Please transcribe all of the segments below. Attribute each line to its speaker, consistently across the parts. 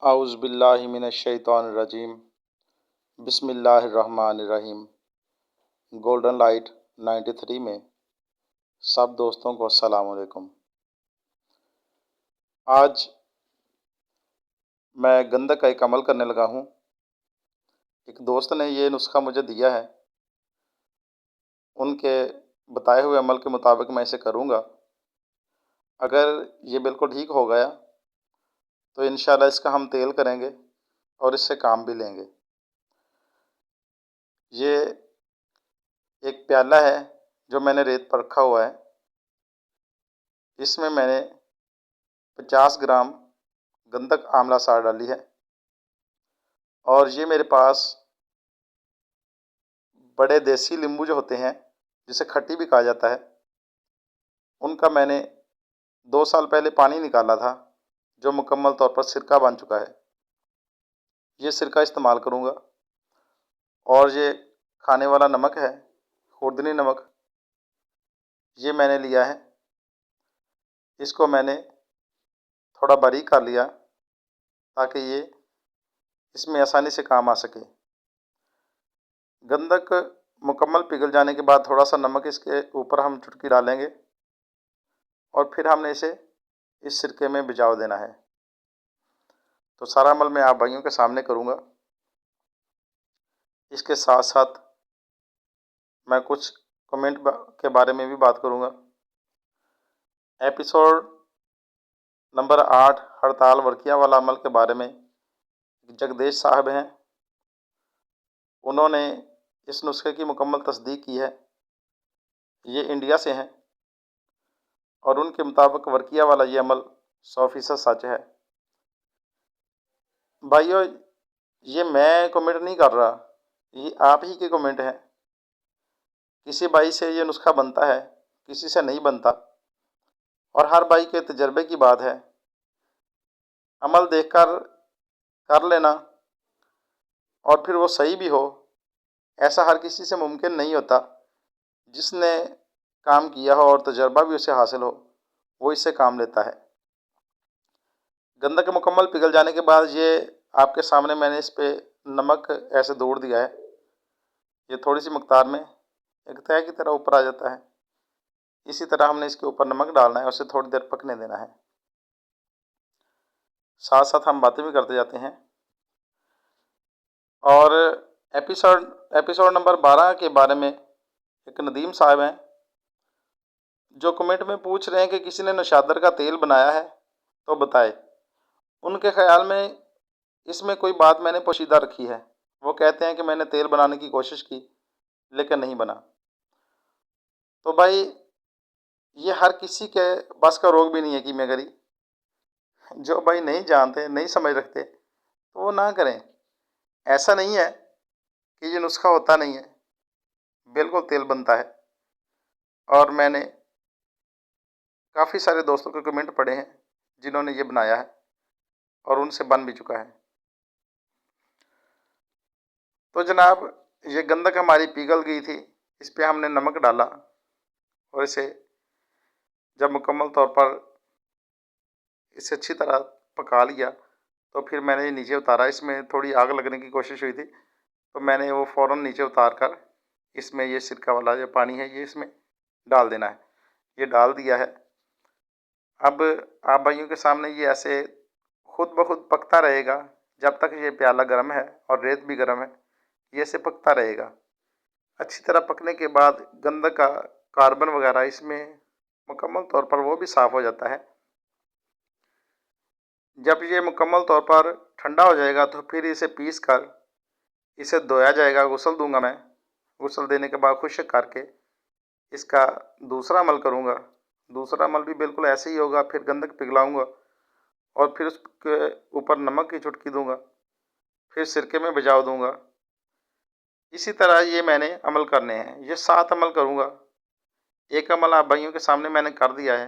Speaker 1: आउज़ बिल्लाहि मिनश शैतानिर रजीम। बिस्मिल्लाहिर्रहमानिर्रहीम। Golden light 93 में सब दोस्तों को अस्सलाम वालेकुम। आज मैं गंधक का एक अमल करने लगा हूँ। एक दोस्त ने ये नुस्खा मुझे दिया है, उनके बताए हुए अमल के मुताबिक मैं इसे करूँगा। अगर ये बिल्कुल ठीक हो गया तो इंशाल्लाह इसका हम तेल करेंगे और इससे काम भी लेंगे। ये एक प्याला है जो मैंने रेत पर रखा हुआ है। इसमें मैंने 50 ग्राम गंधक आंवला सार डाली है और ये मेरे पास बड़े देसी नींबू जो होते हैं, जिसे खट्टी भी कहा जाता है, उनका मैंने 2 साल पहले पानी निकाला था, जो मुकम्मल तौर पर सिरका बन चुका है। ये सिरका इस्तेमाल करूँगा। और ये खाने वाला नमक है, खुर्दनी नमक, ये मैंने लिया है। इसको मैंने थोड़ा बारीक कर लिया ताकि ये इसमें आसानी से काम आ सके। गंधक मुकम्मल पिघल जाने के बाद थोड़ा सा नमक इसके ऊपर हम चुटकी डालेंगे और फिर हमने इसे इस सिरके में भिगो देना है। तो सारा अमल मैं आप भाइयों के सामने करूँगा। इसके साथ साथ मैं कुछ कमेंट के बारे में भी बात करूँगा। एपिसोड नंबर 8 हड़ताल वर्किया वाला अमल के बारे में जगदीश साहब हैं, उन्होंने इस नुस्खे की मुकम्मल तस्दीक की है। ये इंडिया से हैं और उनके मुताबिक वर्किया वाला ये अमल 100% सच है। भाइयों, ये मैं कमेंट नहीं कर रहा, ये आप ही के कमेंट हैं। किसी भाई से ये नुस्खा बनता है, किसी से नहीं बनता, और हर भाई के तजर्बे की बात है। अमल देखकर कर लेना और फिर वो सही भी हो, ऐसा हर किसी से मुमकिन नहीं होता। जिसने काम किया हो और तजर्बा भी उसे हासिल हो, वो इससे काम लेता है। गंधक मुकम्मल पिघल जाने के बाद ये आपके सामने मैंने इस पे नमक ऐसे दौड़ दिया है। ये थोड़ी सी मकदार में एक तय की तरह ऊपर आ जाता है। इसी तरह हमने इसके ऊपर नमक डालना है और उसे थोड़ी देर पकने देना है। साथ साथ हम बातें भी करते जाते हैं। और एपिसोड नंबर 12 के बारे में एक नदीम साहब हैं, जो कमेंट में पूछ रहे हैं कि किसी ने नौशादर का तेल बनाया है तो बताए। उनके ख्याल में इसमें कोई बात मैंने पोशीदा रखी है। वो कहते हैं कि मैंने तेल बनाने की कोशिश की लेकिन नहीं बना। तो भाई, ये हर किसी के बस का रोग भी नहीं है कि मैं करी। जो भाई नहीं जानते, नहीं समझ रखते, तो वो ना करें। ऐसा नहीं है कि ये नुस्खा होता नहीं है, बिल्कुल तेल बनता है। और मैंने काफ़ी सारे दोस्तों के कमेंट पढ़े हैं जिन्होंने ये बनाया है और उनसे बन भी चुका है। तो जनाब, ये गंधक हमारी पिघल गई थी। इस पे हमने नमक डाला और इसे जब मुकम्मल तौर पर इसे अच्छी तरह पका लिया तो फिर मैंने ये नीचे उतारा। इसमें थोड़ी आग लगने की कोशिश हुई थी, तो मैंने वो फ़ौरन नीचे उतार कर इसमें ये सिरका वाला जो पानी है ये इसमें डाल देना है। ये डाल दिया है। अब आप भाइयों के सामने ये ऐसे खुद ब खुद पकता रहेगा जब तक ये प्याला गर्म है और रेत भी गर्म है। ये ऐसे पकता रहेगा। अच्छी तरह पकने के बाद गंधक का कार्बन वगैरह इसमें मुकम्मल तौर पर वो भी साफ़ हो जाता है। जब ये मुकम्मल तौर पर ठंडा हो जाएगा तो फिर इसे पीस कर इसे धोया जाएगा। गुसल दूंगा मैं। गुसल देने के बाद खुश्क करके इसका दूसरा अमल करूँगा। दूसरा अमल भी बिल्कुल ऐसे ही होगा। फिर गंधक पिघलाऊँगा और फिर उसके ऊपर नमक की चुटकी दूँगा, फिर सिरके में भिगो दूँगा। इसी तरह ये मैंने अमल करने हैं। ये 7 अमल करूँगा। एक अमल आप भाइयों के सामने मैंने कर दिया है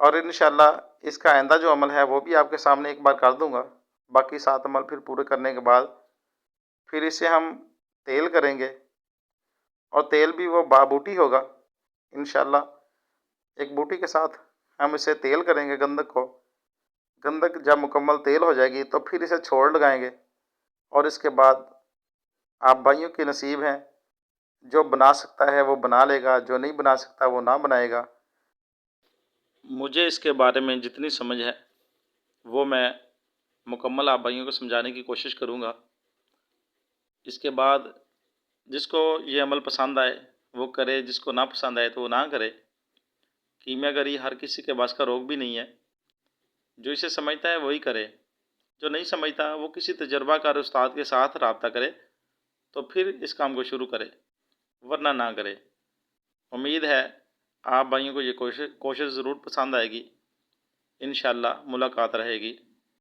Speaker 1: और इंशाल्लाह इसका आइंदा जो अमल है वो भी आपके सामने एक बार कर दूँगा। बाकी 7 अमल फिर पूरे करने के बाद फिर इसे हम तेल करेंगे और तेल भी वो बाबूटी होगा इंशाल्लाह। एक बूटी के साथ हम इसे तेल करेंगे गंधक को। गंधक जब मुकम्मल तेल हो जाएगी तो फिर इसे छोड़ लगाएंगे और इसके बाद आप भाइयों के नसीब हैं। जो बना सकता है वो बना लेगा, जो नहीं बना सकता वो ना बनाएगा। मुझे इसके बारे में जितनी समझ है वो मैं मुकम्मल आप भाइयों को समझाने की कोशिश करूँगा। इसके बाद जिसको ये अमल पसंद आए वो करे, जिसको ना पसंद आए तो वो ना करे। कीमियागरी हर किसी के बस का रोग भी नहीं है। जो इसे समझता है वही करे, जो नहीं समझता वो किसी तजर्बाकार उस्ताद के साथ रब्ता करे तो फिर इस काम को शुरू करे, वरना ना करे। उम्मीद है आप भाइयों को ये कोशिश ज़रूर पसंद आएगी। इंशाअल्लाह मुलाकात रहेगी।